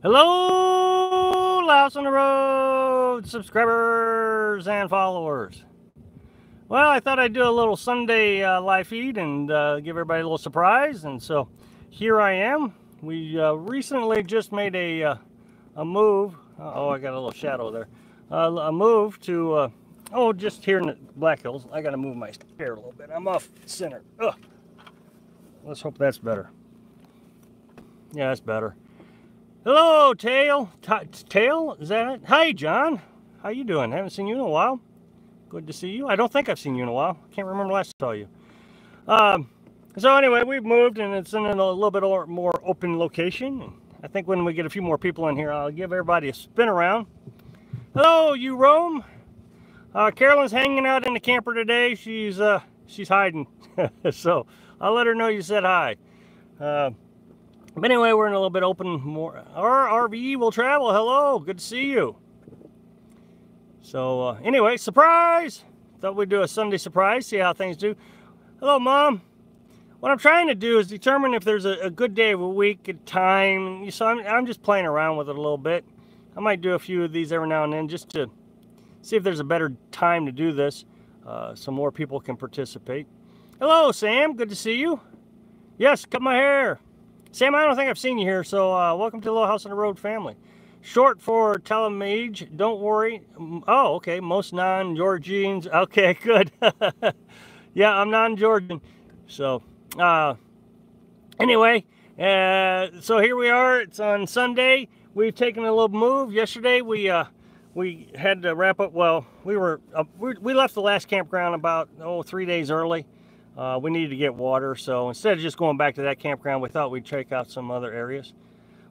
Hello, Louse on the Road subscribers and followers. Well, I thought I'd do a little Sunday live feed and give everybody a little surprise, and so here I am. We recently just made a move. Oh, I got a little shadow there. A move to just here in the Black Hills. I got to move my chair a little bit. I'm off center. Ugh. Let's hope that's better. Yeah, that's better. Hello, Tail. Tail, is that it? Hi, John. How you doing? Haven't seen you in a while. Good to see you. I don't think I've seen you in a while. Can't remember last I saw you. So anyway, we've moved and it's in a little bit more open location. I think when we get a few more people in here, I'll give everybody a spin around. Hello, you Rome. Carolyn's hanging out in the camper today. She's hiding, so I'll let her know you said hi. But anyway, we're in a little bit open more. Our RVE will travel. Hello, good to see you. So anyway, surprise! Thought we'd do a Sunday surprise, see how things do. Hello, Mom. What I'm trying to do is determine if there's a good day of a week, a time. So I'm just playing around with it a little bit. I might do a few of these every now and then just to see if there's a better time to do this, so more people can participate. Hello, Sam. Good to see you. Yes, cut my hair. Sam, I don't think I've seen you here, so welcome to the Little House on the Road family. Short for telemage, don't worry. Oh, okay, most non-Georgians. Okay, good. Yeah, I'm non-Georgian. So, anyway, so here we are. It's on Sunday. We've taken a little move. Yesterday, we had to wrap up. Well, we left the last campground about 3 days early. We needed to get water, so instead of just going back to that campground, we thought we'd check out some other areas.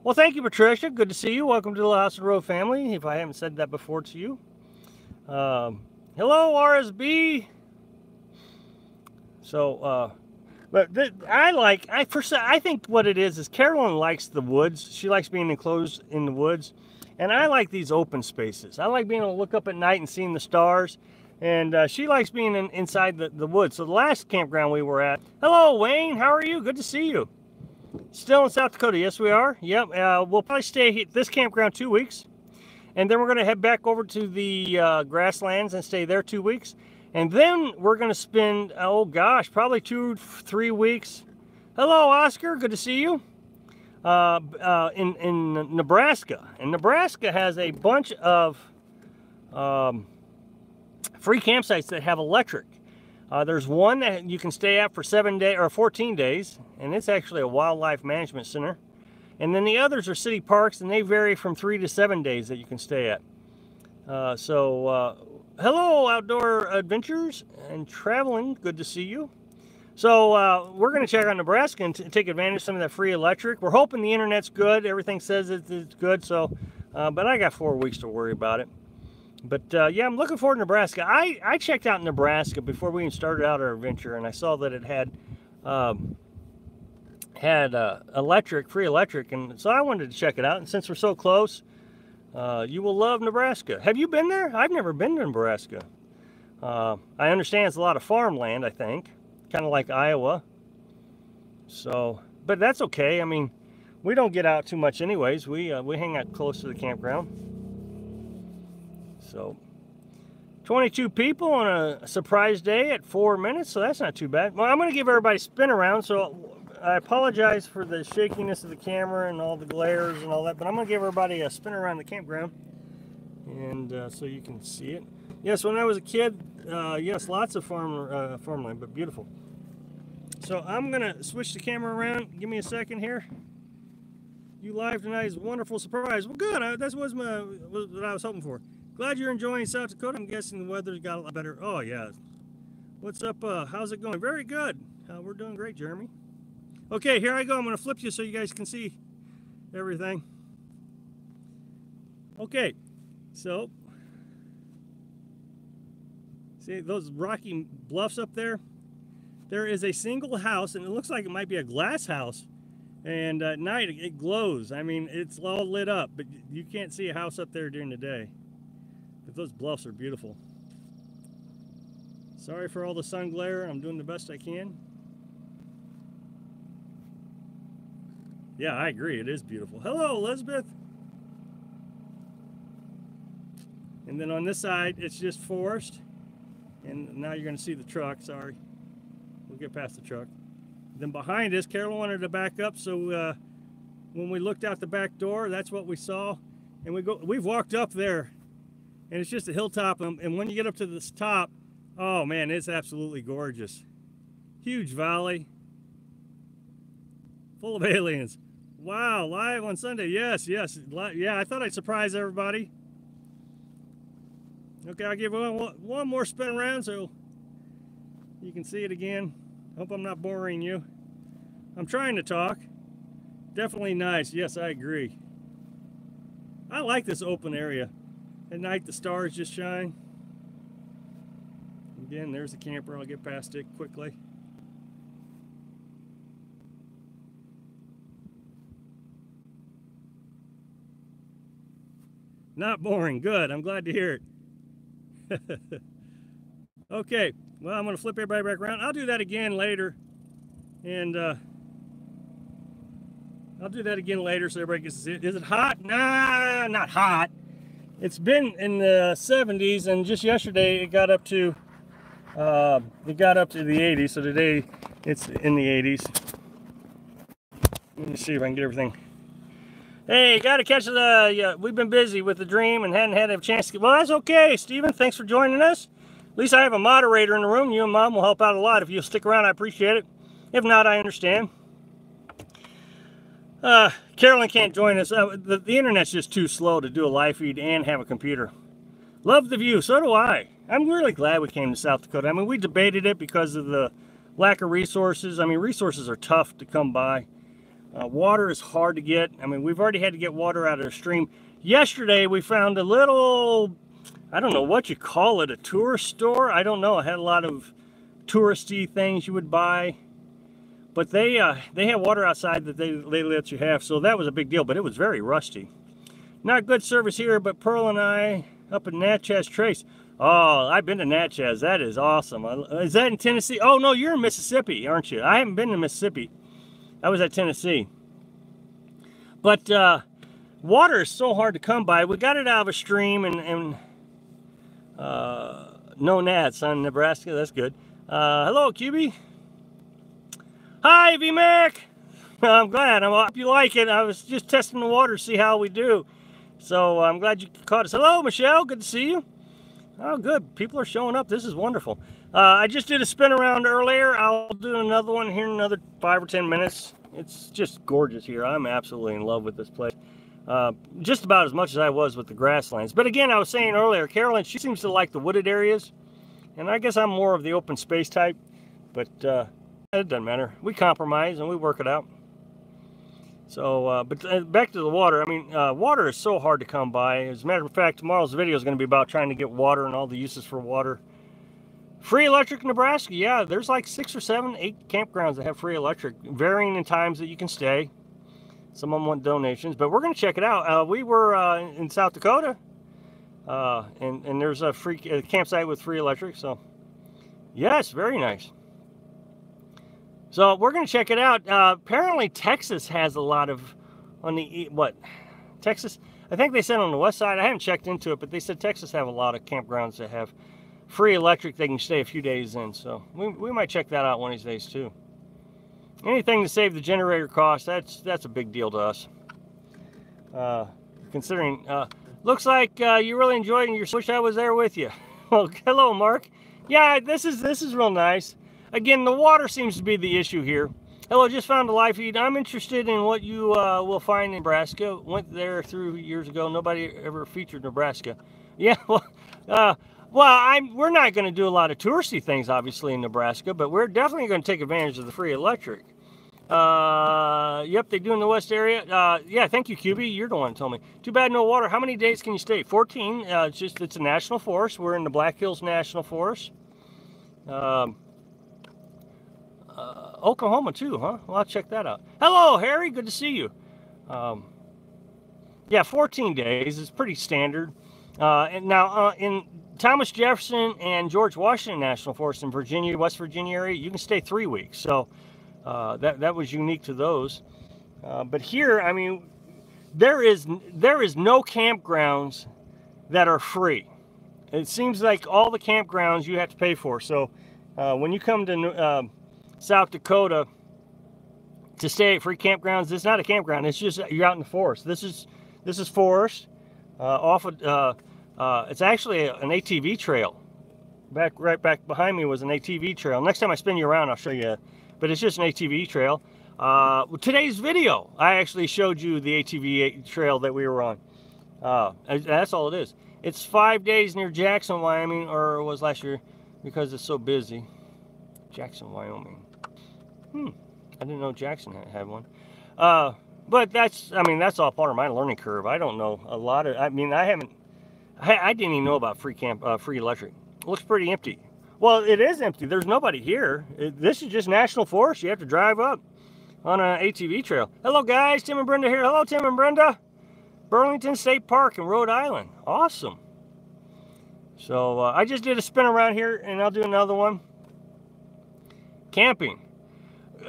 Well, thank you, Patricia. Good to see you. Welcome to the House of the Road family, if I haven't said that before to you. Hello, RSB. So, I think what it is Carolyn likes the woods. She likes being enclosed in the woods, and I like these open spaces. I like being able to look up at night and seeing the stars. And she likes being inside the woods. So the last campground we were at. Hello, Wayne. How are you? Good to see you. Still in South Dakota. Yes, we are. Yep. We'll probably stay at this campground 2 weeks. And then we're going to head back over to the grasslands and stay there 2 weeks. And then we're going to spend, probably 2-3 weeks. Hello, Oscar. Good to see you. In Nebraska. And Nebraska has a bunch of free campsites that have electric. There's one that you can stay at for 7 days or 14 days, and it's actually a wildlife management center. And then the others are city parks, and they vary from 3 to 7 days that you can stay at. Hello, Outdoor Adventures and Traveling. Good to see you. So we're going to check out Nebraska and take advantage of some of that free electric. We're hoping the internet's good. Everything says it's good. So, but I got 4 weeks to worry about it. But yeah, I'm looking forward to Nebraska. I checked out Nebraska before we even started out our adventure, and I saw that it had free electric, and so I wanted to check it out. And since we're so close, you will love Nebraska. Have you been there? I've never been to Nebraska. I understand it's a lot of farmland, I think, kind of like Iowa. So, but that's okay. I mean, we don't get out too much anyways. We hang out close to the campground. So, 22 people on a surprise day at 4 minutes, so that's not too bad. Well, I'm going to give everybody a spin around, so I apologize for the shakiness of the camera and all the glares and all that, but I'm going to give everybody a spin around the campground, and so you can see it. Yes, when I was a kid, yes, lots of farmland, but beautiful. So I'm going to switch the camera around. Give me a second here. You live tonight is a wonderful surprise. Well, good. That was what I was hoping for. Glad you're enjoying South Dakota. I'm guessing the weather's got a lot better. Oh, yeah. What's up? How's it going? Very good. We're doing great, Jeremy. Okay, here I go. I'm going to flip you so you guys can see everything. Okay, so see those rocky bluffs up there? There is a single house, and it looks like it might be a glass house. And at night, it glows. I mean, it's all lit up, but you can't see a house up there during the day. But those bluffs are beautiful. Sorry for all the sun glare. I'm doing the best I can. Yeah, I agree. It is beautiful. Hello, Elizabeth. And then on this side, it's just forest. And now you're going to see the truck. Sorry. We'll get past the truck. Then behind us, Carol wanted to back up, so when we looked out the back door, that's what we saw. And we've walked up there, and it's just a hilltop. And when you get up to this top, oh man, it's absolutely gorgeous. Huge valley, full of aliens. Wow, live on Sunday. Yes, yes. Yeah, I thought I'd surprise everybody. Okay, I'll give one more spin around so you can see it again. Hope I'm not boring you. I'm trying to talk. Definitely nice. Yes, I agree. I like this open area. At night, the stars just shine. Again, there's the camper. I'll get past it quickly. Not boring. Good. I'm glad to hear it. Okay. Well, I'm going to flip everybody back around. I'll do that again later. And I'll do that again later so everybody gets to see it. Is it hot? Nah, not hot. It's been in the 70s, and just yesterday it got up to the 80s. So today it's in the 80s. Let me see if I can get everything. Hey, got to catch the. We've been busy with the dream and hadn't had a chance to. Well, that's okay, Stephen. Thanks for joining us. At least I have a moderator in the room. You and Mom will help out a lot. If you'll stick around, I appreciate it. If not, I understand. Carolyn can't join us. The internet's just too slow to do a live feed and have a computer. Love the view. So do I. I'm really glad we came to South Dakota. I mean, we debated it because of the lack of resources. I mean, resources are tough to come by. Water is hard to get. I mean, we've already had to get water out of the stream. Yesterday, we found a little, I don't know what you call it, a tourist store. I don't know. It had a lot of touristy things you would buy. But they have water outside that they let you have. So that was a big deal, but it was very rusty. Not good service here, but Pearl and I up in Natchez Trace. Oh, I've been to Natchez. That is awesome. Is that in Tennessee? Oh, no, you're in Mississippi, aren't you? I haven't been to Mississippi. I was at Tennessee. But water is so hard to come by. We got it out of a stream and no gnats on Nebraska. That's good. Hello, QB. Hi, VMAC. I'm glad. I hope you like it. I was just testing the water to see how we do. So I'm glad you caught us. Hello, Michelle. Good to see you. Oh, good. People are showing up. This is wonderful. I just did a spin around earlier. I'll do another one here in another 5 or 10 minutes. It's just gorgeous here. I'm absolutely in love with this place. Just about as much as I was with the grasslands. But again, I was saying earlier, Carolyn, she seems to like the wooded areas. And I guess I'm more of the open space type. But it doesn't matter. We compromise and we work it out. So, but back to the water. I mean, water is so hard to come by. As a matter of fact, tomorrow's video is going to be about trying to get water and all the uses for water. Free electric in Nebraska. Yeah, there's like 6 or 7, 8 campgrounds that have free electric, varying in times that you can stay. Some of them want donations, but we're going to check it out. We were in South Dakota, and there's a free campsite with free electric. So, yes, very nice. So we're going to check it out. Apparently Texas has a lot of, on the, Texas? I think they said on the west side. I haven't checked into it, but they said Texas have a lot of campgrounds that have free electric. They can stay a few days in. So we might check that out one of these days too. Anything to save the generator cost, that's a big deal to us. Considering, looks like you really enjoyed it. Wish I was there with you. Well, hello, Mark. Yeah, this is real nice. Again, the water seems to be the issue here. Hello, just found a live feed. I'm interested in what you will find in Nebraska. Went there through years ago. Nobody ever featured Nebraska. Yeah, well, we're not going to do a lot of touristy things, obviously, in Nebraska, but we're definitely going to take advantage of the free electric. Yep, they do in the west area. Yeah, thank you, QB. You're the one who told me. Too bad no water. How many days can you stay? 14. It's a national forest. We're in the Black Hills National Forest. Oklahoma too, huh? Well, I'll check that out. Hello, Harry. Good to see you. Yeah, 14 days is pretty standard. And now in Thomas Jefferson and George Washington National Forest in Virginia, West Virginia area, you can stay 3 weeks. So that was unique to those. But here, I mean, there is no campgrounds that are free. It seems like all the campgrounds you have to pay for. So when you come to South Dakota to stay at free campgrounds, it's not a campground. It's just you're out in the forest. This is forest. It's actually an ATV trail. Right back behind me was an ATV trail. Next time I spin you around, I'll show you. But it's just an ATV trail. Today's video, I actually showed you the ATV trail that we were on. That's all it is. It's 5 days near Jackson, Wyoming, or it was last year because it's so busy. Jackson, Wyoming. I didn't know Jackson had one. But that's all part of my learning curve. I don't know a lot of. I didn't even know about free electric. It looks pretty empty. Well, it is empty. There's nobody here. This is just national forest. You have to drive up on an ATV trail. Hello, guys. Tim and Brenda here. Hello, Tim and Brenda. Burlington State Park in Rhode Island. Awesome. So I just did a spin around here, and I'll do another one. Camping.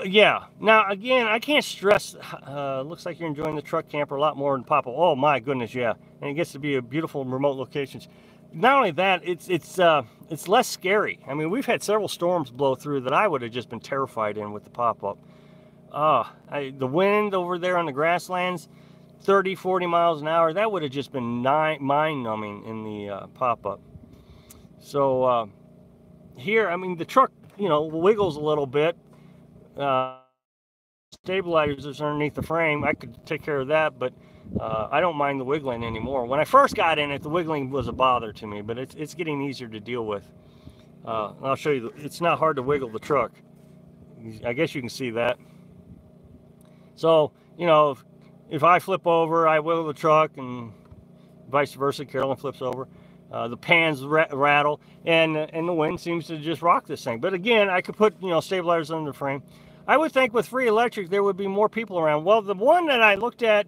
Yeah. Now, again, I can't stress. Looks like you're enjoying the truck camper a lot more than Papa. Oh, my goodness, yeah. And it gets to be a beautiful remote locations. Not only that, it's less scary. I mean, we've had several storms blow through that I would have just been terrified in with the pop-up. The wind over there on the grasslands, 30, 40 miles an hour, that would have just been mind-numbing in the pop-up. So here, I mean, the truck, you know, wiggles a little bit. Stabilizers underneath the frame, I could take care of that, but I don't mind the wiggling anymore. When I first got in it, the wiggling was a bother to me, but it's getting easier to deal with. I'll show you. It's not hard to wiggle the truck. I guess you can see that. So, you know, if I flip over, I wiggle the truck, and vice versa. Carolyn flips over. The pans rattle, and the wind seems to just rock this thing. But again, I could put, you know, stabilizers under the frame. I would think with free electric there would be more people around. Well, the one that I looked at,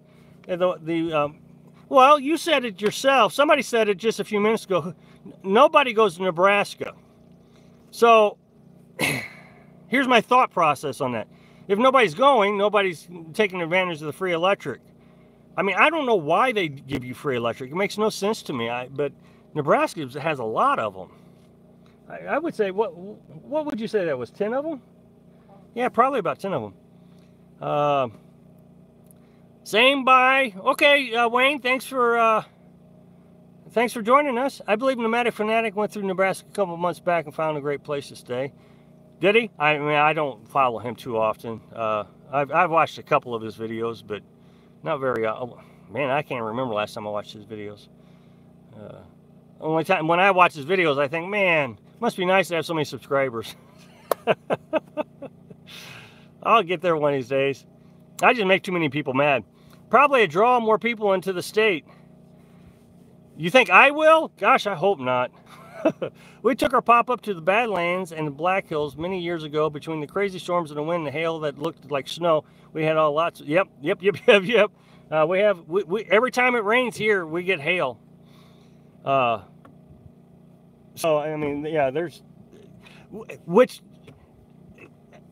well, you said it yourself. Somebody said it just a few minutes ago. Nobody goes to Nebraska. So here's my thought process on that. If nobody's going, nobody's taking advantage of the free electric. I mean, I don't know why they give you free electric. It makes no sense to me. But Nebraska has a lot of them. I would say, what would you say that was, 10 of them? Yeah, probably about 10 of them. Same by. Okay, Wayne, thanks for joining us. I believe Nomadic Fanatic went through Nebraska a couple of months back and found a great place to stay. Did he? I mean, I don't follow him too often. I've watched a couple of his videos, but not very. Man, I can't remember last time I watched his videos. Only time when I watch his videos, I think, man, must be nice to have so many subscribers. I'll get there one of these days. I just make too many people mad. Probably draw more people into the state. You think I will? Gosh, I hope not. We took our pop-up to the Badlands and the Black Hills many years ago. Between the crazy storms and the wind and the hail that looked like snow, we had all lots of, yep. We every time it rains here, we get hail. So I mean, yeah, there's, which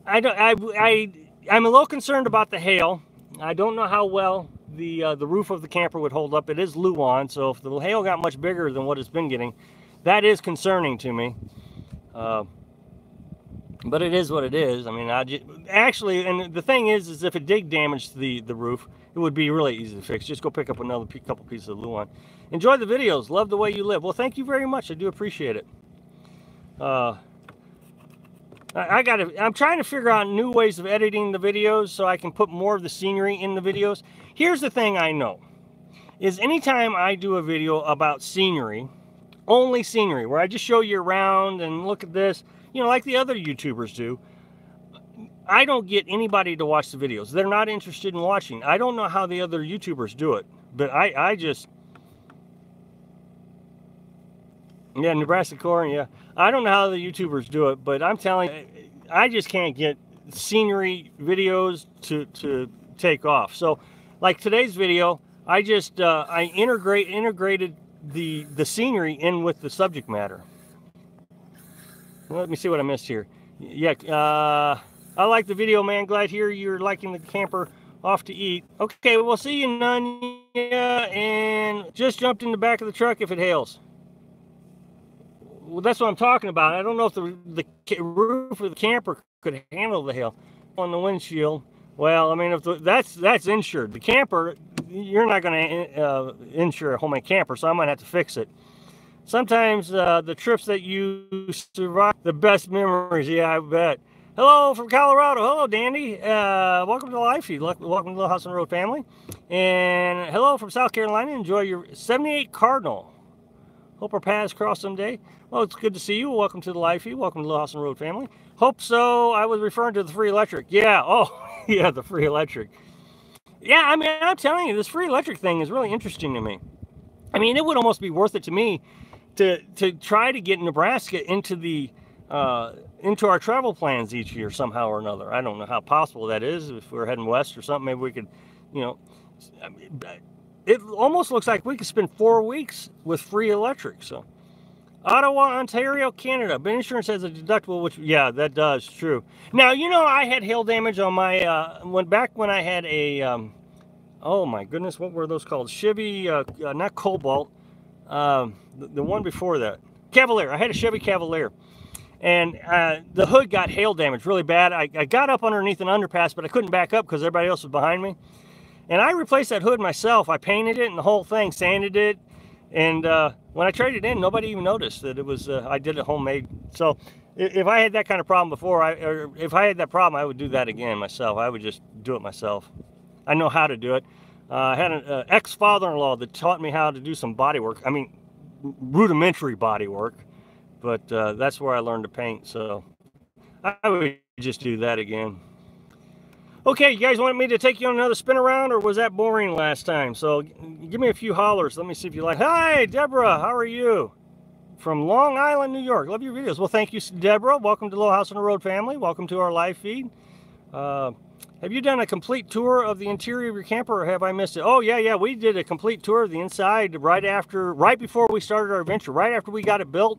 I'm a little concerned about the hail. I don't know how well the roof of the camper would hold up. It is Luan, so if the hail got much bigger than what it's been getting, that is concerning to me. But it is what it is. I mean, actually, and the thing is if it did damage the roof, it would be really easy to fix. Just go pick up another couple pieces of Luan. Enjoy the videos. Love the way you live. Well, thank you very much. I do appreciate it. I'm trying to figure out new ways of editing the videos so I can put more of the scenery in the videos. Here's the thing I know, is anytime I do a video about scenery, only scenery, where I just show you around and look at this, you know, like the other YouTubers do, I don't get anybody to watch the videos. They're not interested in watching. I don't know how the other YouTubers do it, but I just... Yeah, Nebraska corn, yeah. I don't know how the YouTubers do it, but I'm telling you, I just can't get scenery videos to take off. So, like today's video, I just I integrated the scenery in with the subject matter. Well, let me see what I missed here. Yeah, I like the video, man. Glad to hear you're liking the camper off to eat. Okay, we'll see you, Nunya, and just jumped in the back of the truck if it hails. well, that's what I'm talking about. I don't know if the roof of the camper could handle the hail on the windshield. Well, I mean, if that's insured. The camper, you're not going to insure a homemade camper, so I might have to fix it. Sometimes the trips that you survive, the best memories. Yeah, I bet. Hello from Colorado. Hello, Dandy. Welcome to the live feed. Welcome to the House on the Road family. And hello from South Carolina. Enjoy your 78 Cardinal. Hope our paths cross someday. Well, it's good to see you. Welcome to the live feed. Welcome to the House on the Road family. Hope so. I was referring to the free electric. Yeah. Oh, yeah, the free electric. Yeah, I mean, I'm telling you, this free electric thing is really interesting to me. I mean, it would almost be worth it to me to try to get Nebraska into our travel plans each year somehow or another. I don't know how possible that is. If we're heading west or something, maybe we could, you know, I mean, it almost looks like we could spend 4 weeks with free electric. So, Ottawa, Ontario, Canada. But insurance has a deductible, which, yeah, that does, true. Now, you know, I had hail damage on my, back when I had a, oh my goodness, what were those called? Chevy, not Cobalt, the one before that. Cavalier. I had a Chevy Cavalier. And the hood got hail damaged really bad. I got up underneath an underpass, but I couldn't back up because everybody else was behind me. And I replaced that hood myself. I painted it and the whole thing, sanded it. And when I traded it in, nobody even noticed that it was, I did it homemade. So if I had that kind of problem before, or if I had that problem, I would do that again myself. I would just do it myself. I know how to do it. I had an ex-father-in-law that taught me how to do some body work. I mean, rudimentary body work. But that's where I learned to paint. So I would just do that again. Okay, you guys want me to take you on another spin around, or was that boring last time? So give me a few hollers. Let me see if you like. Hi, Deborah. How are you? From Long Island, New York. Love your videos. Well, thank you, Deborah. Welcome to Little House on the Road family. Welcome to our live feed. Have you done a complete tour of the interior of your camper, or have I missed it? Oh, yeah. We did a complete tour of the inside right before we started our adventure, right after we got it built.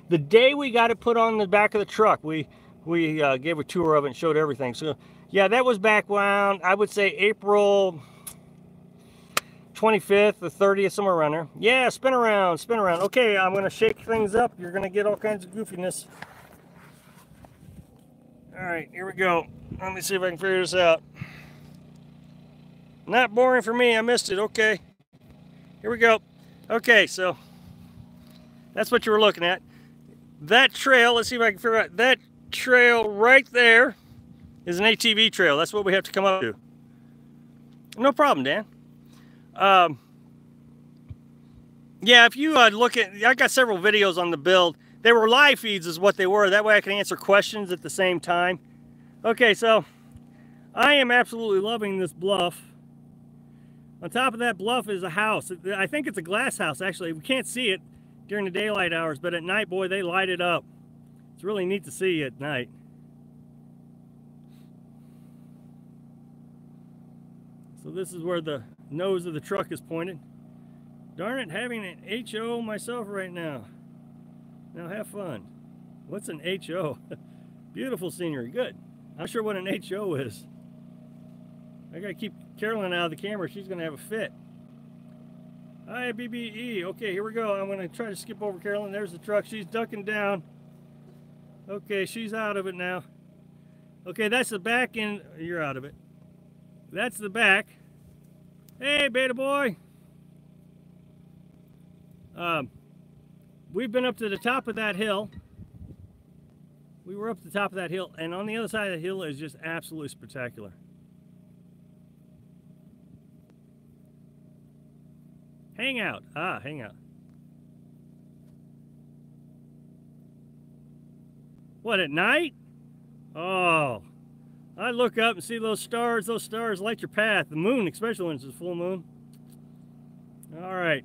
The day we got it put on the back of the truck, we gave a tour of it and showed everything. So, yeah, that was back around, I would say, April 25th or 30th, somewhere around there. Yeah, spin around. Okay, I'm going to shake things up. You're going to get all kinds of goofiness. All right, here we go. Let me see if I can figure this out. Not boring for me. I missed it. Okay. Here we go. Okay, so that's what you were looking at. That trail, let's see if I can figure out, that trail right there is an ATV trail. That's what we have to come up to. No problem, Dan. Yeah, if you look at, I got several videos on the build. They were live feeds is what they were. That way I can answer questions at the same time. Okay, so I am absolutely loving this bluff. On top of that bluff is a house. I think it's a glass house, actually. We can't see it during the daylight hours, but at night, boy, they light it up. It's really neat to see at night. So this is where the nose of the truck is pointed. Darn it, having an HO myself right now. Now have fun. What's an HO? Beautiful scenery, good. I'm not sure what an HO is. I gotta keep Carolyn out of the camera. She's gonna have a fit. Hi, BBE. Okay, here we go. I'm gonna try to skip over Carolyn. There's the truck. She's ducking down. Okay, she's out of it now. Okay, that's the back end. You're out of it. That's the back. Hey, beta boy. We've been up to the top of that hill. We were up to the top of that hill, and on the other side of the hill is just absolutely spectacular. Hang out. Ah, hang out. What, at night? Oh, I look up and see those stars. Those stars light your path. The moon, especially when it's a full moon. All right.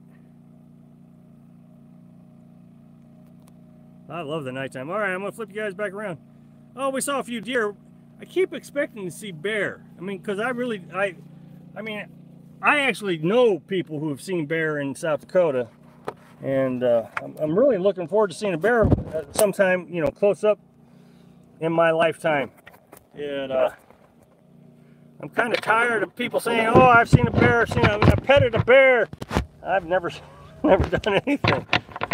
I love the nighttime. All right, I'm going to flip you guys back around. Oh, we saw a few deer. I keep expecting to see bear. I mean, because I actually know people who have seen bear in South Dakota. And I'm really looking forward to seeing a bear sometime, you know, close up in my lifetime. And I'm kind of tired of people saying, "Oh, I've seen a bear. I petted a bear." I've never done anything.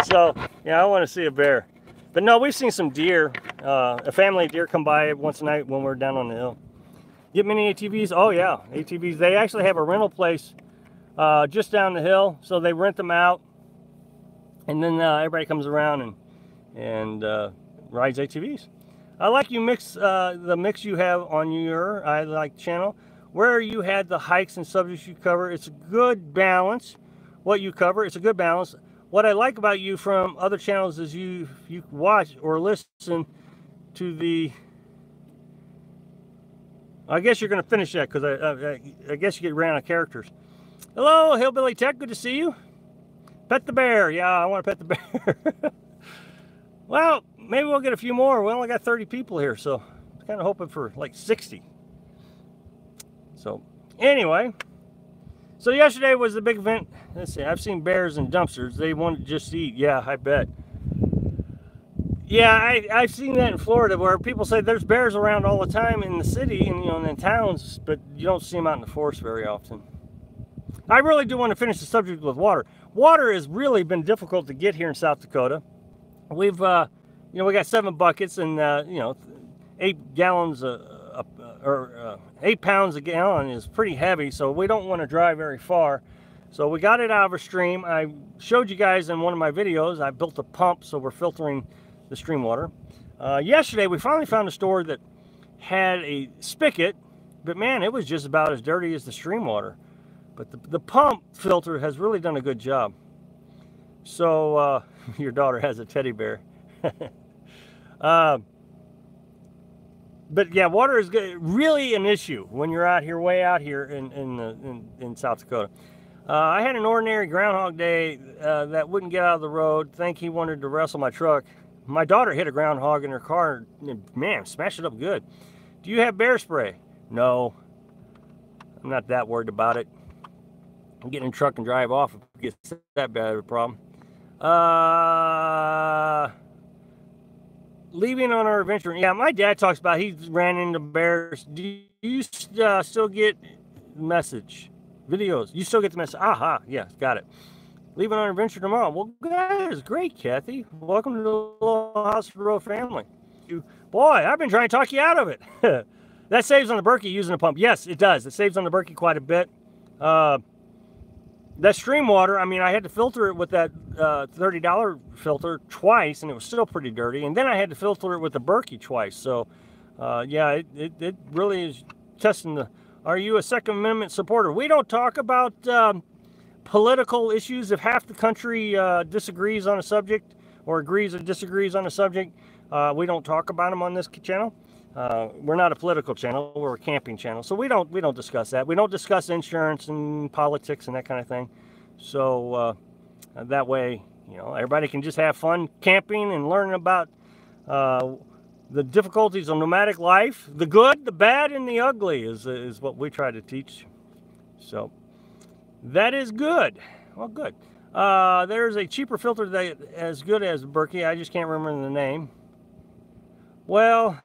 So yeah, I want to see a bear. But no, we've seen some deer. A family of deer come by once a night when we're down on the hill. Get many ATVs? Oh yeah, ATVs. They actually have a rental place just down the hill, so they rent them out, and then everybody comes around and rides ATVs. I like you mix the mix you have on your I like channel, where you had the hikes and subjects you cover. It's a good balance. What you cover, it's a good balance. What I like about you from other channels is you watch or listen to the. I guess you're going to finish that because I guess you get ran out of characters. Hello, Hillbilly Tech. Good to see you. Pet the bear. Yeah, I want to pet the bear. Well, maybe we'll get a few more. We only got 30 people here, so I'm kind of hoping for like 60. So, anyway. So yesterday was the big event. Let's see, I've seen bears in dumpsters. They want to just eat. Yeah, I bet. Yeah, I've seen that in Florida where people say there's bears around all the time in the city and in the towns, but you don't see them out in the forest very often. I really do want to finish the subject with water. Water has really been difficult to get here in South Dakota. We've, we got 7 buckets and 8 gallons or 8 pounds a gallon is pretty heavy, so we don't want to drive very far. So we got it out of a stream. I showed you guys in one of my videos, I built a pump, so we're filtering the stream water. Yesterday, we finally found a store that had a spigot, but man, it was just about as dirty as the stream water. But the pump filter has really done a good job. So, your daughter has a teddy bear. But yeah, water is really an issue when you're out here, way out here in South Dakota. I had an ordinary Groundhog Day that wouldn't get out of the road. Think he wanted to wrestle my truck. My daughter hit a groundhog in her car and, man, smashed it up good. Do you have bear spray? No. I'm not that worried about it. I'm getting in the truck and drive off if it gets that bad of a problem. Leaving on our adventure. Yeah, my dad talks about he ran into bears. Do you still get the message? Videos. You still get the message. Aha, yeah, got it. Leaving on an adventure tomorrow. Well, that is great, Kathy. Welcome to the Little House of the Road family. Boy, I've been trying to talk you out of it. That saves on the Berkey using a pump. Yes, it does. It saves on the Berkey quite a bit. That stream water, I mean, I had to filter it with that $30 filter twice, and it was still pretty dirty. And then I had to filter it with the Berkey twice. So, yeah, it really is testing the... Are you a Second Amendment supporter? We don't talk about political issues. If half the country disagrees on a subject or agrees or disagrees on a subject, we don't talk about them on this channel. We're not a political channel. We're a camping channel, so we don't discuss that. We don't discuss insurance and politics and that kind of thing. So that way, everybody can just have fun camping and learning about the difficulties of nomadic life. The good, the bad, and the ugly is what we try to teach. So that is good. Well, good. There's a cheaper filter that as good as Berkey. I just can't remember the name. Well,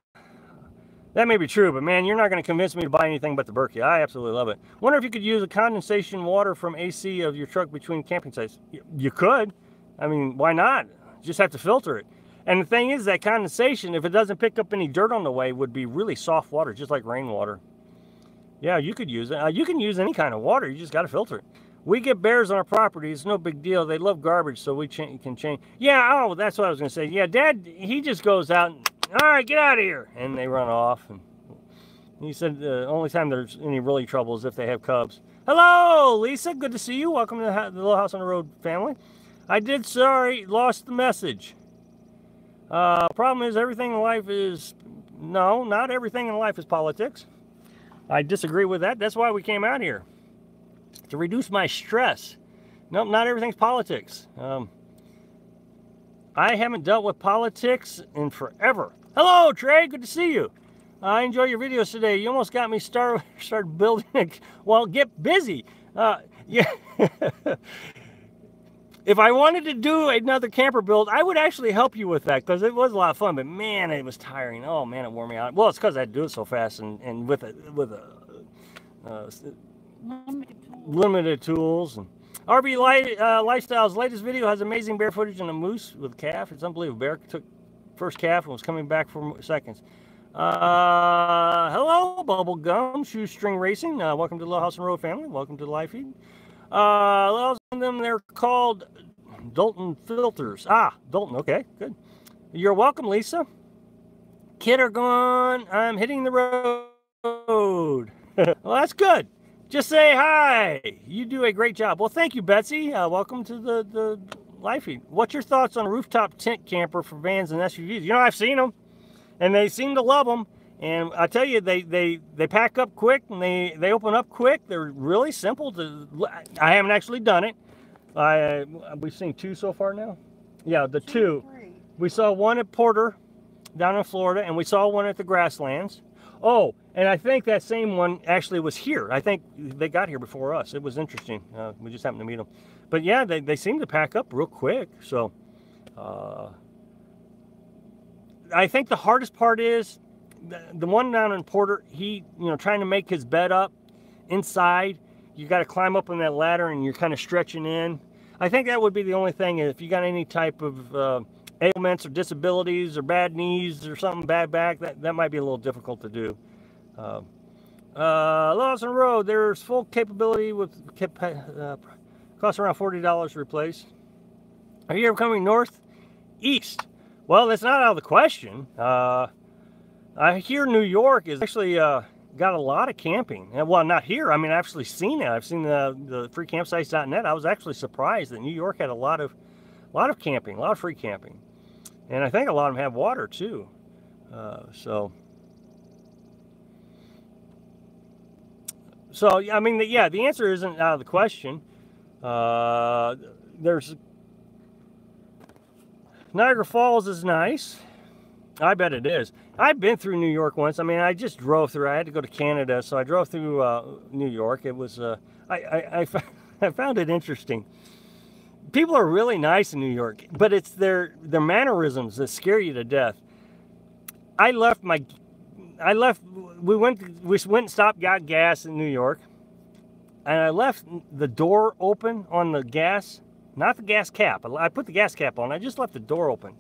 that may be true, but man, you're not going to convince me to buy anything but the Berkey. I absolutely love it. Wonder if you could use a condensation water from AC of your truck between camping sites. You could. I mean, why not? You just have to filter it. And the thing is that condensation, if it doesn't pick up any dirt on the way, would be really soft water, just like rainwater. Yeah, you could use it. You can use any kind of water. You just got to filter it. We get bears on our property. It's no big deal. They love garbage, so we can change. Yeah, oh, that's what I was going to say. Yeah, Dad, he just goes out and, all right, get out of here. And they run off. And he said the only time there's any really trouble is if they have cubs. Hello, Lisa. Good to see you. Welcome to the Little House on the Road family. I did, sorry, lost the message. Problem is everything in life is, no, not everything in life is politics. I disagree with that. That's why we came out here. To reduce my stress. Nope, not everything's politics. I haven't dealt with politics in forever. Hello, Trey. Good to see you. I enjoy your videos today. You almost got me start building. Well, get busy. Yeah. If I wanted to do another camper build, I would actually help you with that because it was a lot of fun. But man, it was tiring. Oh man, it wore me out. Well, it's because I do it so fast and with limited tools. And RV Lifestyle's latest video has amazing bear footage and a moose with a calf. It's unbelievable. Bear took first calf and was coming back for seconds. Hello, Bubblegum Shoestring Racing. Welcome to the Little House and Road family. Welcome to the live feed. They're called Dalton filters. Ah, Dalton. Okay, good. You're welcome, Lisa. Kid are gone. I'm hitting the road. Well, that's good. Just say hi. You do a great job. Well, thank you, Betsy. Welcome to the live feed. What's your thoughts on a rooftop tent camper for vans and SUVs? You know, I've seen them, and they seem to love them. And I tell you, they pack up quick, and they open up quick. They're really simple to. I haven't actually done it. We've seen 2 so far now. Yeah, the 2. We saw one at Porter, down in Florida, and we saw one at the Grasslands. Oh, and I think that same one actually was here. I think they got here before us. It was interesting. We just happened to meet them. But yeah, they seem to pack up real quick. So I think the hardest part is the one down in Porter, he, trying to make his bed up inside. You got to climb up on that ladder and you're kind of stretching in. I think that would be the only thing. If you got any type of ailments or disabilities or bad knees or something, bad back, that might be a little difficult to do. Lawson Road, there's full capability with costs around $40 to replace. Are you ever coming north? East? Well, that's not out of the question. I hear New York is actually got a lot of camping. Well, not here. I mean, I've actually seen it. I've seen the freecampsites.net. I was actually surprised that New York had a lot of camping, a lot of free camping. And I think a lot of them have water too. So I mean, yeah, the answer isn't out of the question. There's Niagara Falls is nice. I bet it is. I've been through New York once. I mean, I just drove through. I had to go to Canada, so I drove through New York. It was I found it interesting. People are really nice in New York, but it's their mannerisms that scare you to death. We went and stopped, got gas in New York, and I left the door open on the gas, not the gas cap. I put the gas cap on. I just left the door open.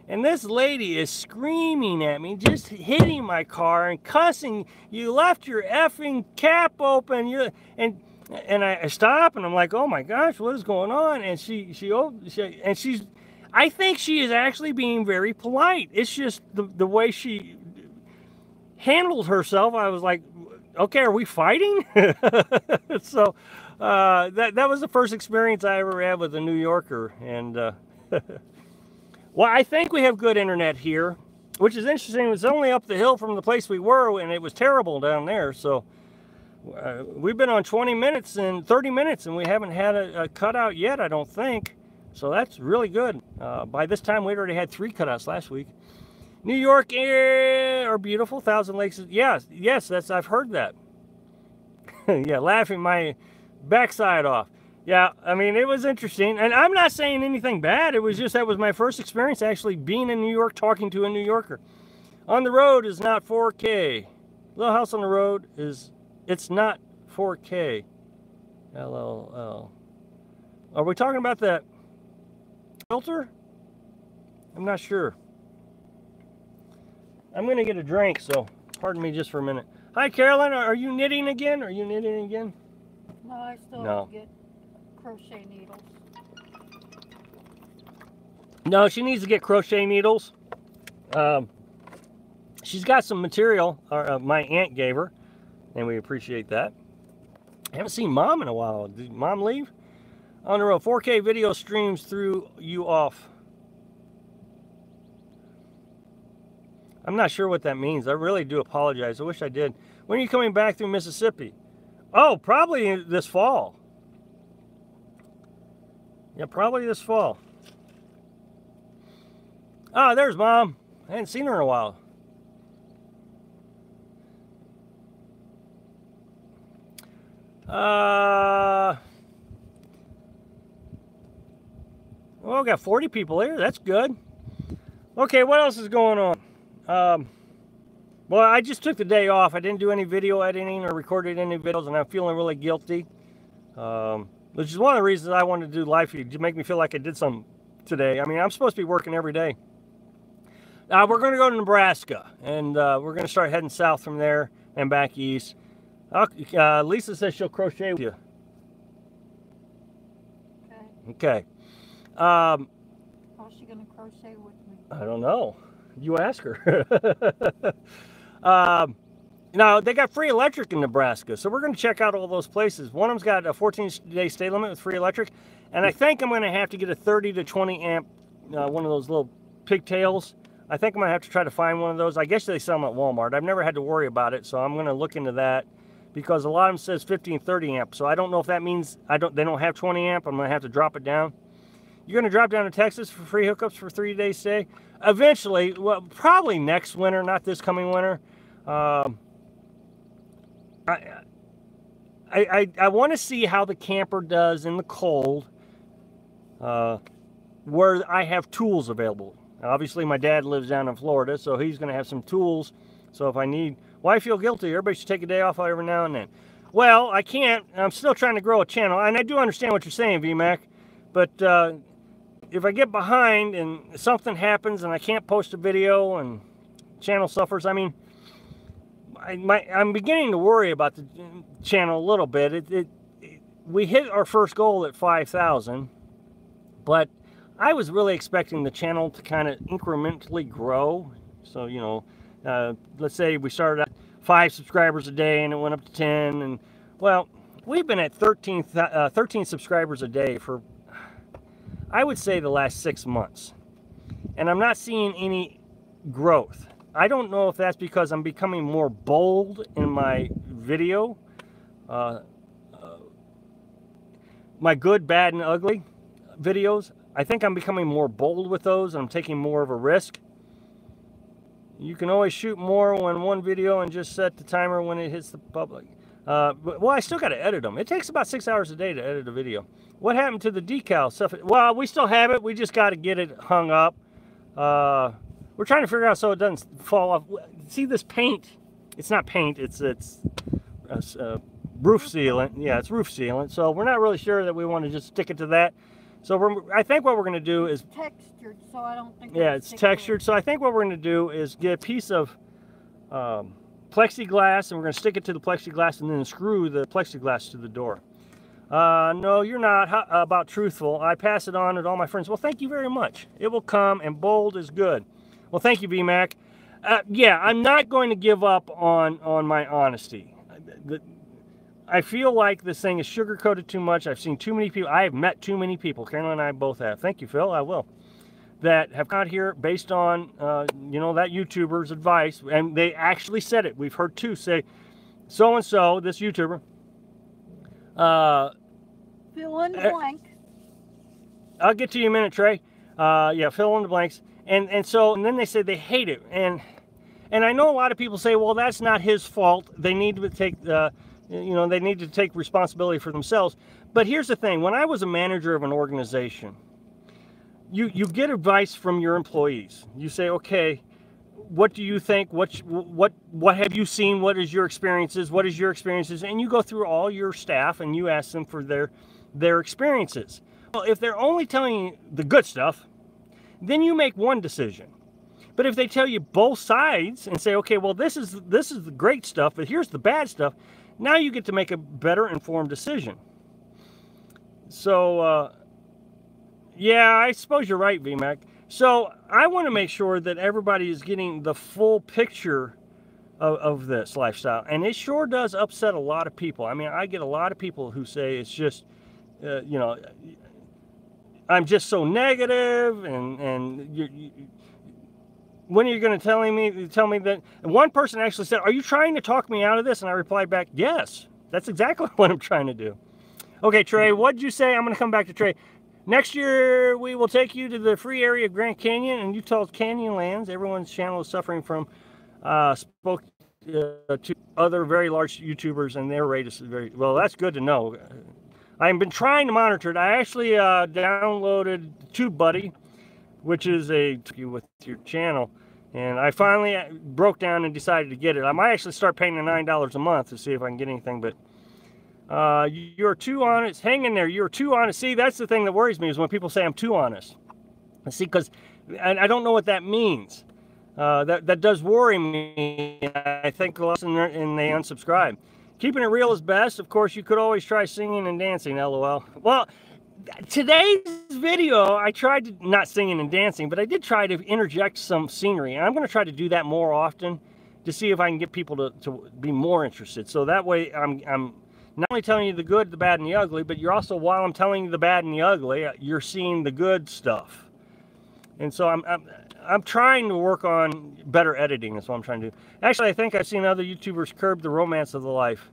And this lady is screaming at me, just hitting my car and cussing. You left your effing cap open. And I stop and I'm like, oh my gosh, what is going on? And she's, I think she is actually being very polite. It's just the way she handled herself. I was like, okay, are we fighting? So that was the first experience I ever had with a New Yorker. And well, I think we have good internet here, which is interesting. It was only up the hill from the place we were, and it was terrible down there. So we've been on 20 minutes and 30 minutes, and we haven't had a cutout yet, I don't think. So that's really good. By this time, we'd already had 3 cutouts last week. New York are beautiful. Thousand Lakes. Yes, I've heard that. Yeah, laughing my backside off. Yeah, I mean, it was interesting. And I'm not saying anything bad. It was just that was my first experience actually being in New York, talking to a New Yorker. On the road is not 4K. Little House on the Road it's not 4K. LLL. Are we talking about that filter? I'm not sure. I'm going to get a drink, so pardon me just for a minute. Hi, Carolyn. Are you knitting again? Are you knitting again? No, I still get crochet needles. No, she needs to get crochet needles. She's got some material my aunt gave her, and we appreciate that. I haven't seen Mom in a while. Did Mom leave? On the road, 4K video streams threw you off. I'm not sure what that means. I really do apologize. I wish I did. When are you coming back through Mississippi? Oh, probably this fall. Yeah, probably this fall. Oh, there's Mom. I hadn't seen her in a while. Well, we got 40 people here. That's good. Okay, what else is going on? Well, I just took the day off. I didn't do any video editing or recorded any videos, and I'm feeling really guilty. Which is one of the reasons I wanted to do live feed, to make me feel like I did something today. I mean, I'm supposed to be working every day. We're going to go to Nebraska, and we're going to start heading south from there and back east. Lisa says she'll crochet with you. Okay. How's she going to crochet with me? I don't know. You ask her. Now, they got free electric in Nebraska, so we're going to check out all those places. One of them's got a 14-day stay limit with free electric, and I think I'm going to have to get a 30 to 20 amp, one of those little pigtails. I think I'm going to have to try to find one of those. I guess they sell them at Walmart. I've never had to worry about it, so I'm going to look into that, because a lot of them says 15, 30 amp, so I don't know if that means they don't have 20 amp. I'm going to have to drop it down. You're going to drop down to Texas for free hookups for 3 days stay? Eventually, well, probably next winter, not this coming winter. I want to see how the camper does in the cold, where I have tools available. Obviously, my dad lives down in Florida, so he's going to have some tools. So if I need, well, I feel guilty. Everybody should take a day off every now and then. Well, I can't. I'm still trying to grow a channel, and I do understand what you're saying, VMAC. But if I get behind and something happens and I can't post a video and channel suffers, I mean, I'm beginning to worry about the channel a little bit. We hit our first goal at 5,000, but I was really expecting the channel to kind of incrementally grow. So, you know, let's say we started at 5 subscribers a day and it went up to 10. And, well, we've been at 13 subscribers a day for, I would say, the last 6 months. And I'm not seeing any growth. I don't know if that's because I'm becoming more bold in my video. My good, bad, and ugly videos. I think I'm becoming more bold with those, and I'm taking more of a risk. You can always shoot more on one video and just set the timer when it hits the public. Well, I still got to edit them. It takes about 6 hours a day to edit a video. What happened to the decal stuff? Well, we still have it. We just got to get it hung up. We're trying to figure out so it doesn't fall off. See this paint? It's not paint. It's roof sealant. Yeah, it's roof sealant. So we're not really sure that we want to just stick it to that. So I think what we're going to do is textured. So I don't think. Yeah, it's textured. So I think what we're going to do is get a piece of plexiglass, and we're going to stick it to the plexiglass, and then screw the plexiglass to the door. No, you're not. How about truthful? I pass it on to all my friends. Well, thank you very much. It will come, and bold is good. Well, thank you, VMAC. Yeah, I'm not going to give up on my honesty. I feel like this thing is sugar-coated too much. I've seen too many people. I have met too many people. Carolyn and I both have. Thank you, Phil. I will. That have got here based on, you know, that YouTuber's advice. And they actually said it. We've heard two say, so-and-so, this YouTuber. Fill in the blank. I'll get to you in a minute, Trey. Yeah, fill in the blanks. And then they say they hate it. And I know a lot of people say, well, that's not his fault. They need to take, you know, they need to take responsibility for themselves. But here's the thing. When I was a manager of an organization, you get advice from your employees. You say, okay, what do you think? What have you seen? What is your experiences? What is your experiences? And you go through all your staff and you ask them for their experiences. Well, if they're only telling you the good stuff, then you make one decision. But if they tell you both sides and say, okay, well, this is the great stuff, but here's the bad stuff, now you get to make a better informed decision. So, yeah, I suppose you're right, VMAC. So I want to make sure that everybody is getting the full picture of this lifestyle. And it sure does upset a lot of people. I mean, I get a lot of people who say it's just, you know, I'm just so negative, and when are you going to tell me that? And one person actually said, are you trying to talk me out of this? And I replied back, yes, that's exactly what I'm trying to do. Okay, Trey, what did you say? I'm going to come back to Trey. Next year, we will take you to the free area of Grand Canyon and Utah's Canyonlands. Everyone's channel is suffering from, spoke to other very large YouTubers, and their rate is very, well, that's good to know. I've been trying to monitor it. I actually downloaded TubeBuddy, which is with your channel, and I finally broke down and decided to get it. I might actually start paying the $9 a month to see if I can get anything, but you're too honest. Hang in there. You're too honest. See, that's the thing that worries me, is when people say I'm too honest. See, because I don't know what that means. That does worry me. I think and they unsubscribe. Keeping it real is best. Of course, you could always try singing and dancing, LOL. Well, today's video, I tried to, not singing and dancing, but I did try to interject some scenery. And I'm going to try to do that more often to see if I can get people to be more interested. So that way I'm not only telling you the good, the bad, and the ugly, but you're also, while I'm telling you the bad and the ugly, you're seeing the good stuff. And so I'm trying to work on better editing. That's what I'm trying to do. Actually, I think I've seen other YouTubers curb the romance of the life.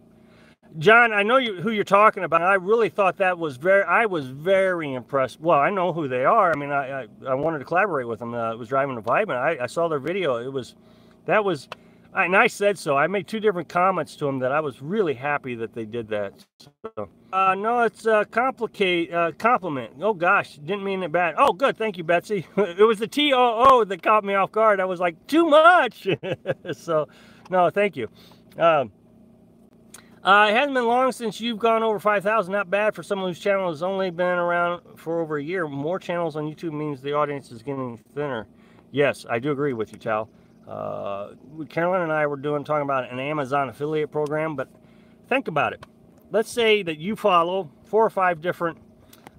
John, I know who you're talking about. I really thought that was I was very impressed. Well, I know who they are. I mean, I wanted to collaborate with them. I was driving a Vibe, and I saw their video. And I said so. I made 2 different comments to them that I was really happy that they did that. So, no, it's a compliment. Oh gosh, didn't mean it bad. Oh, good, thank you, Betsy. It was the TOO that caught me off guard. I was like, too much. So, no, thank you. It hasn't been long since you've gone over 5,000. Not bad for someone whose channel has only been around for over a year. More channels on YouTube means the audience is getting thinner. Yes, I do agree with you, Tal. Carolyn and I were talking about an Amazon affiliate program, but think about it. Let's say that you follow 4 or 5 different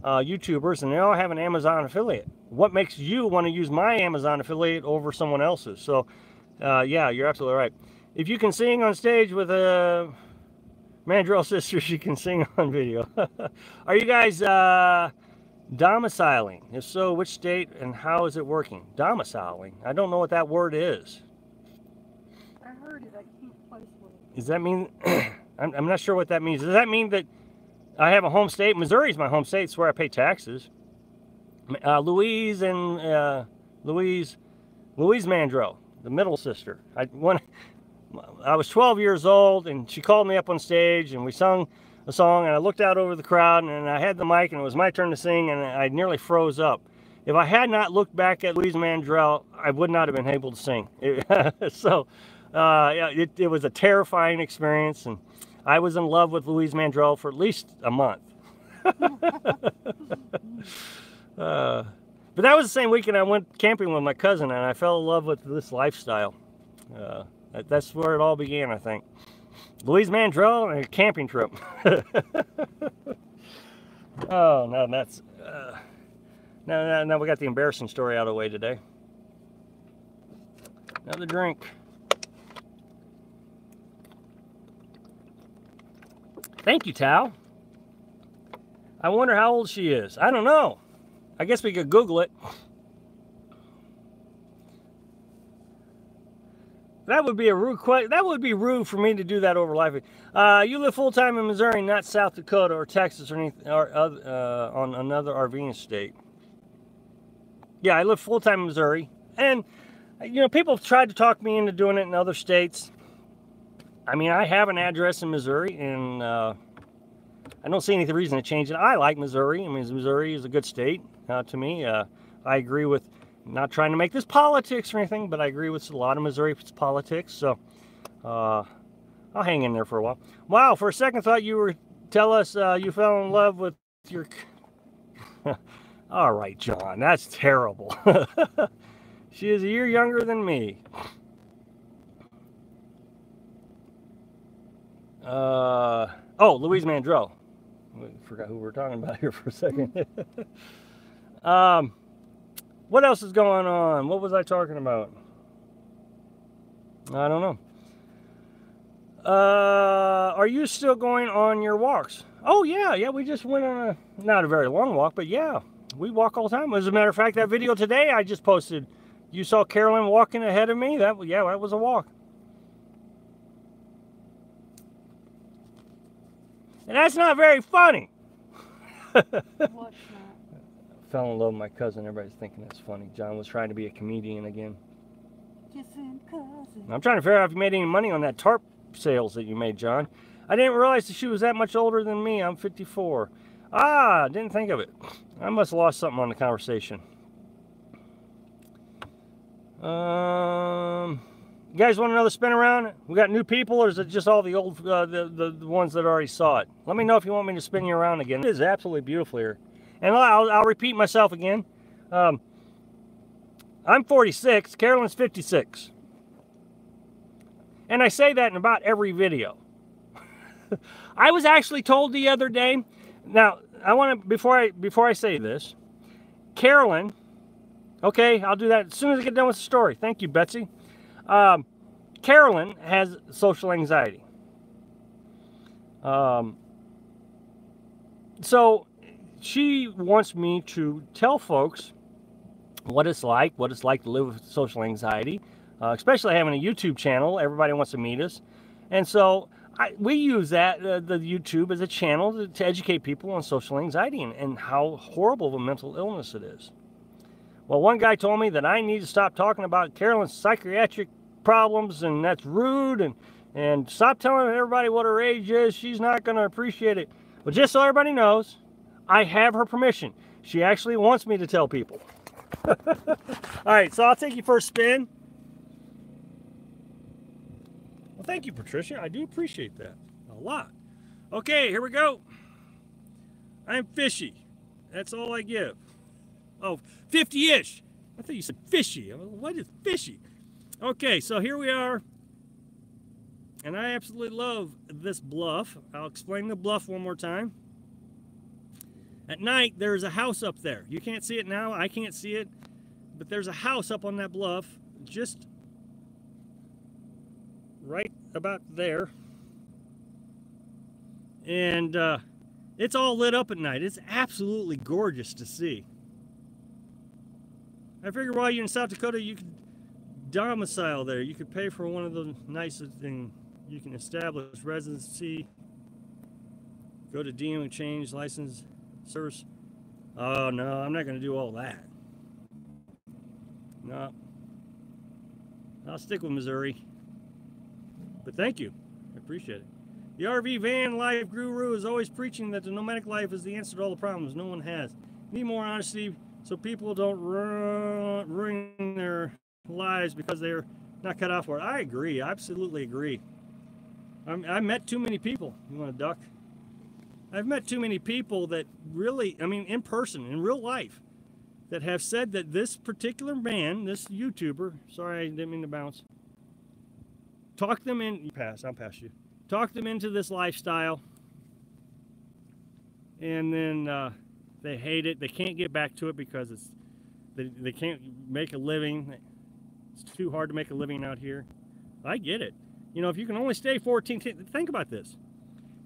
YouTubers, and they all have an Amazon affiliate. What makes you want to use my Amazon affiliate over someone else's? So, yeah, you're absolutely right. If you can sing on stage with a Mandrell sisters, you can sing on video. Are you guys domiciling? If so, which state and how is it working? Domiciling? I don't know what that word is. I heard it. I can't place what it is. Does that mean... I'm not sure what that means. Does that mean that I have a home state? Missouri is my home state. It's where I pay taxes. Louise Mandrell, the middle sister. I was 12 years old, and she called me up on stage, and we sung a song, and I looked out over the crowd, and I had the mic, and it was my turn to sing, and I nearly froze up. If I had not looked back at Louise Mandrell, I would not have been able to sing. So, yeah, it was a terrifying experience, and I was in love with Louise Mandrell for at least a month. But that was the same weekend I went camping with my cousin, and I fell in love with this lifestyle. That's where it all began, I think. Louise Mandrell and a camping trip. Oh, no, that's... now we got the embarrassing story out of the way today. Another drink. Thank you, Tal. I wonder how old she is. I don't know. I guess we could Google it. That would be a rude question. That would be rude for me to do that over live. You live full time in Missouri, not South Dakota or Texas or anything, or on another RV state. Yeah, I live full time in Missouri, and you know, people have tried to talk me into doing it in other states. I mean, I have an address in Missouri, and I don't see any reason to change it. I like Missouri. I mean, Missouri is a good state to me. I agree with, not trying to make this politics or anything, but I agree with a lot of Missouri politics. So I'll hang in there for a while. Wow, for a second thought you were tell us you fell in love with your... All right, John, that's terrible. She is a year younger than me. Oh, Louise Mandrell. I forgot who we were talking about here for a second. What else is going on? What was I talking about? I don't know. Are you still going on your walks? Oh, yeah, we just went on a, not a very long walk, but yeah, we walk all the time. As a matter of fact, that video today I just posted, you saw Carolyn walking ahead of me. That was a walk. And that's not very funny. What's not? Fell in love with my cousin. Everybody's thinking that's funny. John was trying to be a comedian again. Kissing cousin. I'm trying to figure out if you made any money on that tarp sales that you made, John. I didn't realize that she was that much older than me. I'm 54. Ah, didn't think of it. I must have lost something on the conversation. You guys want another spin around? We got new people, or is it just all the old, the ones that already saw it? Let me know if you want me to spin you around again. It is absolutely beautiful here. And I'll repeat myself again. I'm 46. Carolyn's 56. And I say that in about every video. I was actually told the other day. Now, I want to, before I say this, Carolyn, okay, I'll do that as soon as I get done with the story. Thank you, Betsy. Carolyn has social anxiety. So she wants me to tell folks what it's like to live with social anxiety, especially having a YouTube channel. Everybody wants to meet us. And so we use that, the YouTube, as a channel to educate people on social anxiety and how horrible of a mental illness it is. Well, one guy told me that I need to stop talking about Carolyn's psychiatric problems, and that's rude, and stop telling everybody what her age is. She's not going to appreciate it. Well, just so everybody knows, I have her permission. She actually wants me to tell people. All right, so I'll take you for a spin. Well, thank you, Patricia. I do appreciate that a lot. Okay, here we go. I'm fishy. That's all I give. Oh, 50-ish. I thought you said fishy. What is fishy? Okay, so here we are. And I absolutely love this bluff. I'll explain the bluff one more time. At night, there's a house up there. You can't see it now. I can't see it. But there's a house up on that bluff, just right about there. And it's all lit up at night. It's absolutely gorgeous to see. I figure while you're in South Dakota, you could domicile there. You could pay for one of the nicest things. You can establish residency, go to DM and change license, service. Oh no, I'm not going to do all that. No, I'll stick with Missouri. But thank you, I appreciate it. The RV van life guru is always preaching that the nomadic life is the answer to all the problems no one has. Need more honesty so people don't ruin their lives because they're not cut out for it. I agree, I absolutely agree. I met too many people. You want to duck? I've met too many people that really, I mean, in person, in real life, that have said that this particular man, this YouTuber, sorry, I didn't mean to bounce, talk them in, you pass, I'll pass you, talk them into this lifestyle, and then they hate it. They can't get back to it because it's, they can't make a living. It's too hard to make a living out here. I get it. You know, if you can only stay 14, think about this.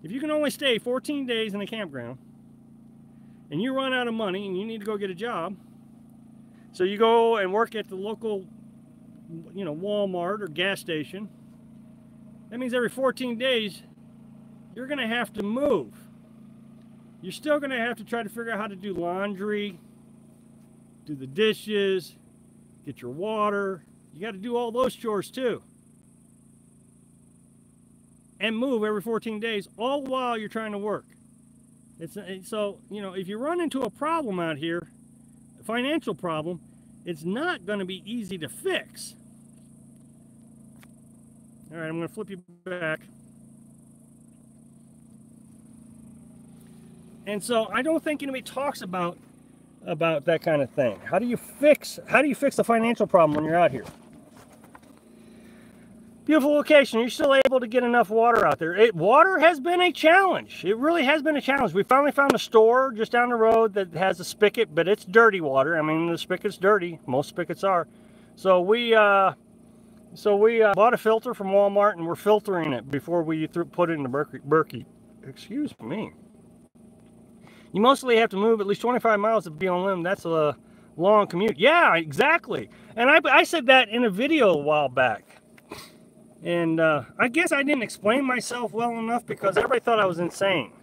If you can only stay 14 days in a campground, and you run out of money and you need to go get a job, so you go and work at the local, you know, Walmart or gas station, that means every 14 days, you're going to have to move. You're still going to have to try to figure out how to do laundry, do the dishes, get your water. You got to do all those chores too. And move every 14 days, all while you're trying to work. So, you know, if you run into a problem out here, a financial problem, it's not going to be easy to fix. All right, I'm going to flip you back. And so I don't think anybody talks about that kind of thing. How do you fix a financial problem when you're out here? Beautiful location. You're still able to get enough water out there. Water has been a challenge. It really has been a challenge. We finally found a store just down the road that has a spigot, but it's dirty water. I mean, the spigot's dirty. Most spigots are. So we bought a filter from Walmart, and we're filtering it before we put it in the Berkey. Excuse me. You mostly have to move at least 25 miles to be on limb. That's a long commute. Yeah, exactly. And I said that in a video a while back. And I guess I didn't explain myself well enough because everybody thought I was insane.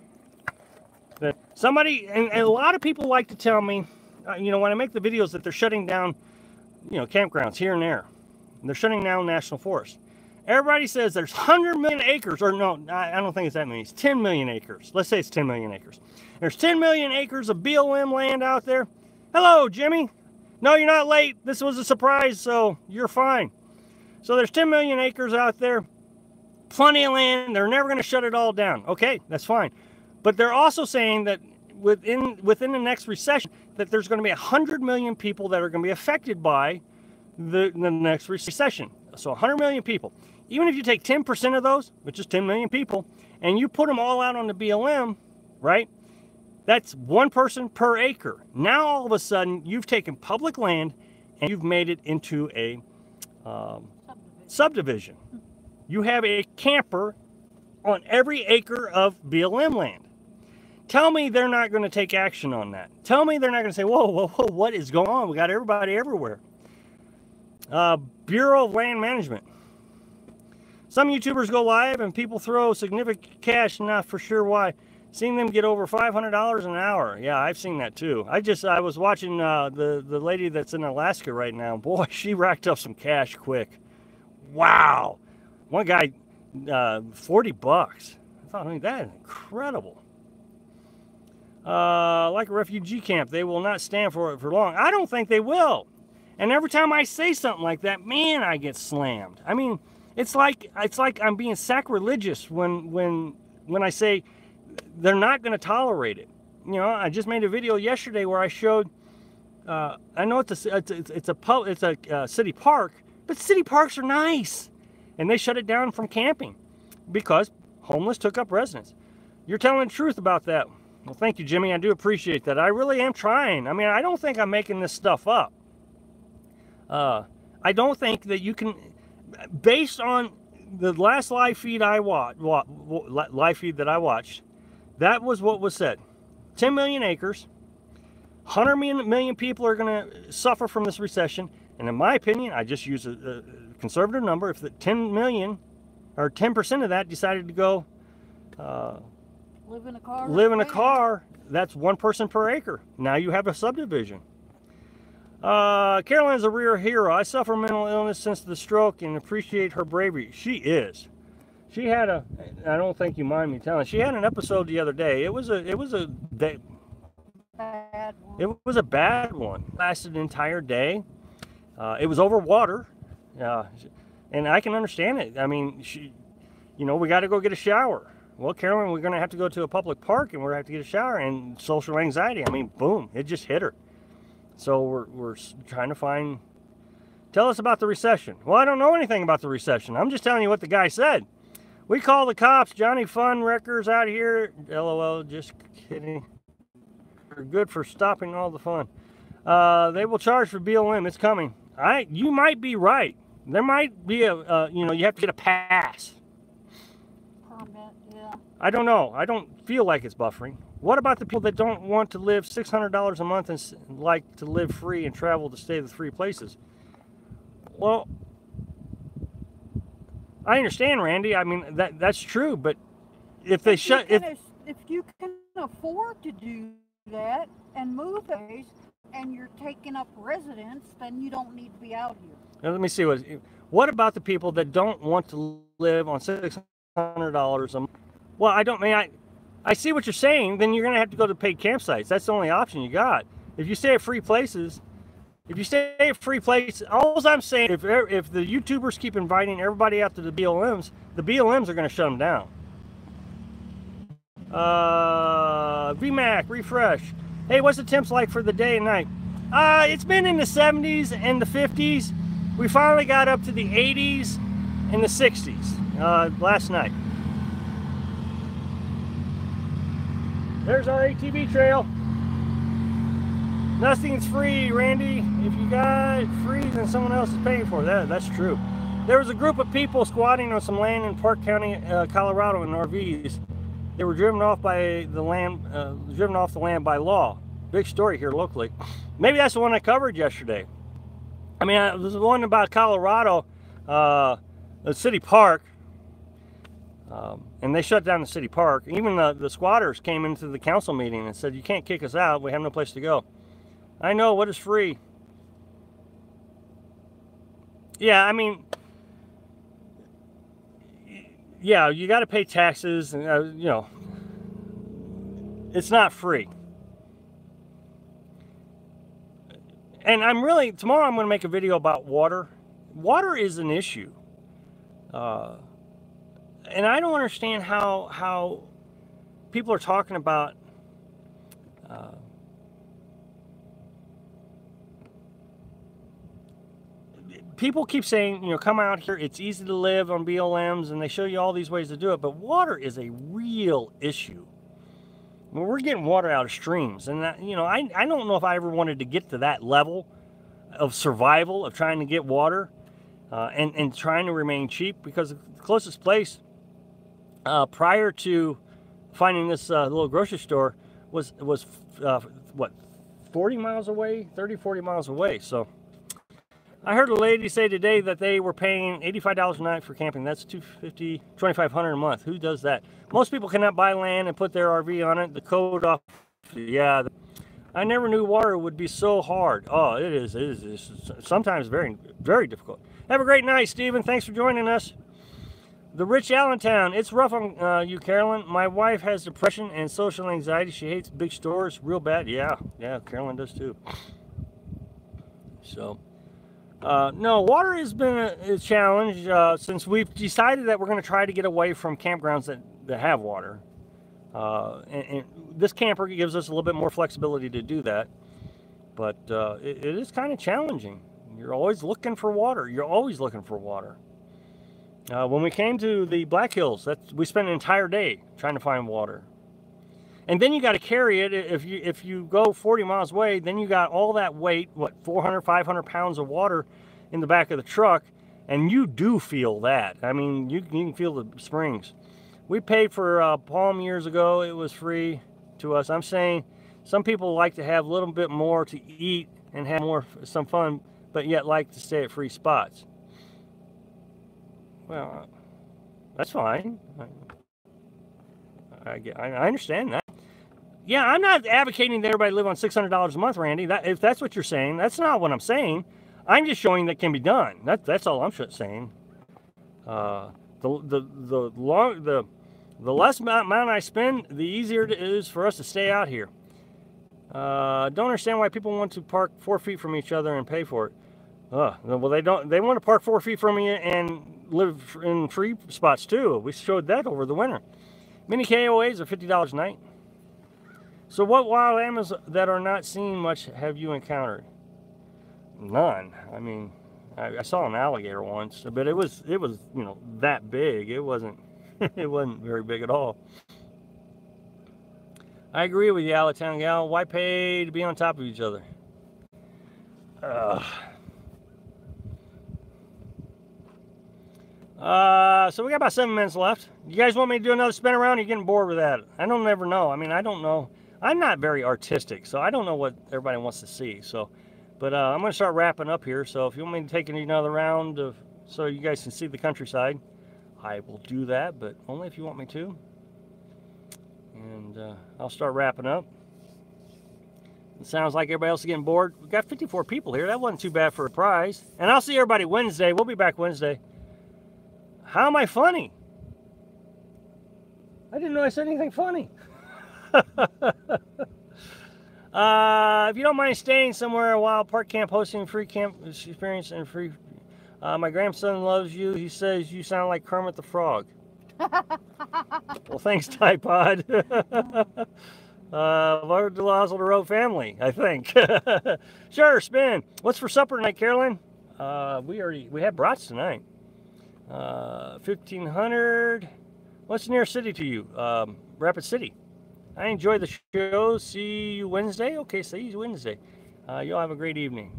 That somebody, and a lot of people like to tell me, you know, when I make the videos that they're shutting down, you know, campgrounds here and there. And they're shutting down national forests. Everybody says there's 100 million acres, or no, I don't think it's that many. It's 10 million acres. Let's say it's 10 million acres. There's 10 million acres of BLM land out there. Hello, Jimmy. No, you're not late. This was a surprise, so you're fine. So there's 10 million acres out there, plenty of land. They're never going to shut it all down. Okay, that's fine. But they're also saying that within the next recession, that there's going to be 100 million people that are going to be affected by the next recession. So 100 million people. Even if you take 10% of those, which is 10 million people, and you put them all out on the BLM, right? That's one person per acre. Now all of a sudden, you've taken public land and you've made it into a subdivision. You have a camper on every acre of BLM land. Tell me they're not going to take action on that. Tell me they're not going to say, whoa, whoa, whoa, what is going on? We got everybody everywhere. Bureau of Land Management. Some YouTubers go live and people throw significant cash, not for sure why. Seen them get over $500 an hour. Yeah, I've seen that too. I was watching the lady that's in Alaska right now. Boy, she racked up some cash quick. Wow. One guy, 40 bucks. I mean, that is incredible. Like a refugee camp, they will not stand for it for long. I don't think they will. And every time I say something like that, man, I get slammed. I mean, it's like I'm being sacrilegious when I say they're not going to tolerate it. You know, I just made a video yesterday where I showed. I know it's a city park, but city parks are nice, and they shut it down from camping because homeless took up residence. You're telling the truth about that. Well, thank you, Jimmy. I do appreciate that. I really am trying. I mean, I don't think I'm making this stuff up. I don't think that you can, based on the last live feed I watched, that was what was said. 10 million acres, 100 million people are going to suffer from this recession. And in my opinion, I just use a conservative number. If the 10 million or 10% of that decided to go live in a car, that's one person per acre. Now you have a subdivision. Caroline's a real hero. I suffer mental illness since the stroke and appreciate her bravery. She is. She had I don't think you mind me telling, she had an episode the other day. It was a bad one. It lasted an entire day. It was over water. And I can understand it. I mean, we got to go get a shower. Well, Caroline, we're going to have to go to a public park and we're going to have to get a shower, and social anxiety. I mean, boom, it just hit her. So we're trying to find, tell us about the recession. Well, I don't know anything about the recession. I'm just telling you what the guy said. We call the cops, Johnny Fun Wreckers out here. LOL, just kidding. They're good for stopping all the fun. They will charge for BLM. It's coming. You might be right. There might be you have to get a pass. Permit, yeah. I don't know. I don't feel like it's buffering. What about the people that don't want to live $600 a month and like to live free and travel to stay to 3 places? Well, I understand, Randy. I mean, that's true, but if they if you can afford to do that and move those, and you're taking up residence, then you don't need to be out here. Now, let me see what about the people that don't want to live on $600 a month? Well, I see what you're saying. Then you're going to have to go to paid campsites. That's the only option you got. If you stay at free places, all I'm saying, if the YouTubers keep inviting everybody out to the BLMs are going to shut them down. VMAC, refresh. Hey, what's the temps like for the day and night? It's been in the 70s and the 50s. We finally got up to the 80s and the 60s last night. There's our ATV trail. Nothing's free, Randy. If you got it free, then someone else is paying for it. That's true. There was a group of people squatting on some land in Park County, Colorado, in RVs. They were driven off the land by law. Big story here locally. Maybe that's the one I covered yesterday. I mean, there's the one about Colorado, the city park. And they shut down the city park. Even the squatters came into the council meeting and said, you can't kick us out. We have no place to go. I know. What is free? Yeah, I mean, yeah, you got to pay taxes. And, it's not free. And tomorrow I'm going to make a video about water. Water is an issue. And I don't understand how people are talking about people keep saying, you know, come out here, it's easy to live on BLMs, and they show you all these ways to do it, but water is a real issue. Well, we're getting water out of streams, and that, you know, I don't know if I ever wanted to get to that level of survival, of trying to get water, and trying to remain cheap, because the closest place prior to finding this little grocery store was what, 40 miles away, 30, 40 miles away. So I heard a lady say today that they were paying $85 a night for camping. That's $250, $2,500 a month. Who does that? Most people cannot buy land and put their RV on it. The code off, yeah. I never knew water would be so hard. Oh, it is sometimes very, very difficult. Have a great night, Stephen. Thanks for joining us. The Rich Allentown. It's rough on you, Carolyn. My wife has depression and social anxiety. She hates big stores real bad. Yeah, Carolyn does too. So, no, water has been a challenge since we've decided that we're going to try to get away from campgrounds that have water. And this camper gives us a little bit more flexibility to do that. But it is kind of challenging. You're always looking for water. You're always looking for water. When we came to the Black Hills, we spent an entire day trying to find water. And then you got to carry it. If you go 40 miles away, then you got all that weight, what, 400, 500 pounds of water in the back of the truck. And you do feel that. I mean, you can feel the springs. We paid for Palm years ago. It was free to us. I'm saying some people like to have a little bit more to eat and have some fun, but yet like to stay at free spots. Well, that's fine. I understand that. Yeah, I'm not advocating that everybody live on $600 a month, Randy. If that's what you're saying, that's not what I'm saying. I'm just showing that can be done. That's all I'm saying. The less amount I spend, the easier it is for us to stay out here. Don't understand why people want to park 4 feet from each other and pay for it. Well, they don't. They want to park 4 feet from you and live in free spots too. We showed that over the winter. Mini KOAs are $50 a night. So what wild animals that are not seen much have you encountered? None. I mean, I saw an alligator once, but it was you know, that big. It wasn't it wasn't very big at all. I agree with you, Allentown gal. Why pay to be on top of each other? So we got about 7 minutes left. You guys want me to do another spin around? Or you're getting bored with that? I don't ever know. I mean, I don't know. I'm not very artistic, so I don't know what everybody wants to see. So, but I'm going to start wrapping up here. So if you want me to take another round so you guys can see the countryside, I will do that, but only if you want me to. And I'll start wrapping up. It sounds like everybody else is getting bored. We've got 54 people here. That wasn't too bad for a prize. And I'll see everybody Wednesday. We'll be back Wednesday. How am I funny? I didn't know I said anything funny. If you don't mind staying somewhere a while, park camp, hosting free camp experience and free. My grandson loves you. He says you sound like Kermit the Frog. Well, thanks, Typod. Lord DeLaws of the Road family, I think. Sure, spin. What's for supper tonight, Carolyn? We had brats tonight. 1500. What's the nearest city to you? Rapid City. I enjoy the show. See you Wednesday. Okay, see you Wednesday. You'll have a great evening.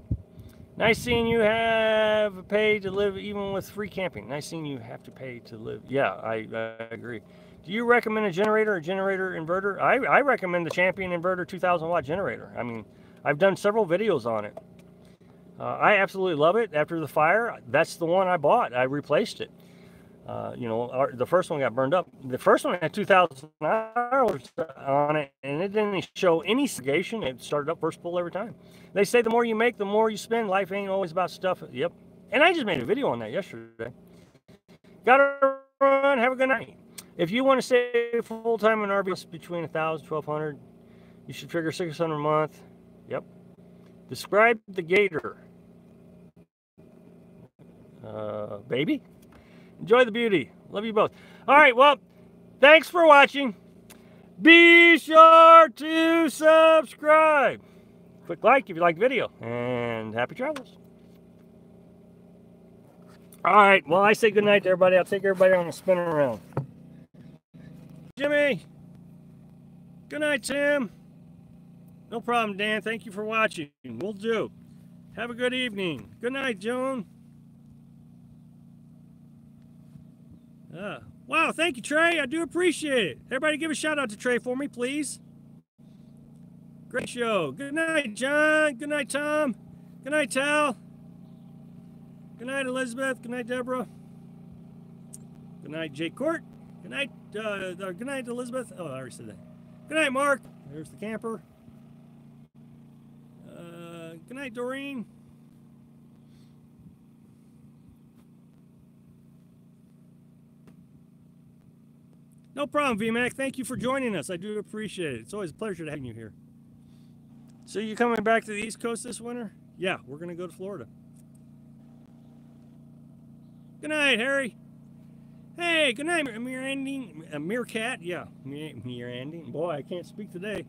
Nice seeing you have to pay to live even with free camping. Nice seeing you have to pay to live. Yeah, I agree. Do you recommend a generator or generator inverter? I recommend the Champion Inverter 2000 watt generator. I mean, I've done several videos on it. I absolutely love it. After the fire, that's the one I bought. I replaced it. You know, the first one got burned up. The first one had 2,000 hours on it, and it didn't show any segregation. It started up first pull every time. They say the more you make, the more you spend. Life ain't always about stuff. Yep. And I just made a video on that yesterday. Gotta run. Have a good night. If you want to stay full-time in RV between 1,000 and 1,200, you should figure 600 a month. Yep. Describe the gator. Baby? Enjoy the beauty. Love you both. All right, well, thanks for watching. Be sure to subscribe. Click like if you like the video. And happy travels. All right. Well, I say good night to everybody. I'll take everybody on a spin around. Jimmy. Good night, Tim. No problem, Dan. Thank you for watching. Will do. Have a good evening. Good night, Joan. Wow, thank you, Trey. I do appreciate it. Everybody give a shout out to Trey for me, please. Great show. Good night, John. Good night, Tom. Good night, Tal. Good night, Elizabeth. Good night, Deborah. Good night, Jake Court. Good night, Elizabeth. Oh, I already said that. Good night, Mark. There's the camper. Good night, Doreen. No problem, VMAC. Thank you for joining us. I do appreciate it. It's always a pleasure to have you here. So you coming back to the East Coast this winter? Yeah, we're going to go to Florida. Good night, Harry. Hey, good night, Meerkat. Yeah, Meeranding. Boy, I can't speak today.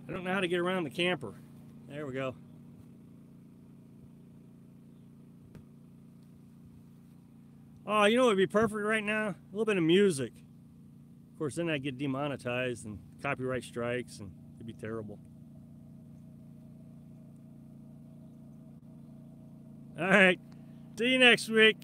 I don't know how to get around the camper. There we go. Oh, you know what would be perfect right now? A little bit of music. Of course, then I get demonetized and copyright strikes, and it'd be terrible. All right. See you next week.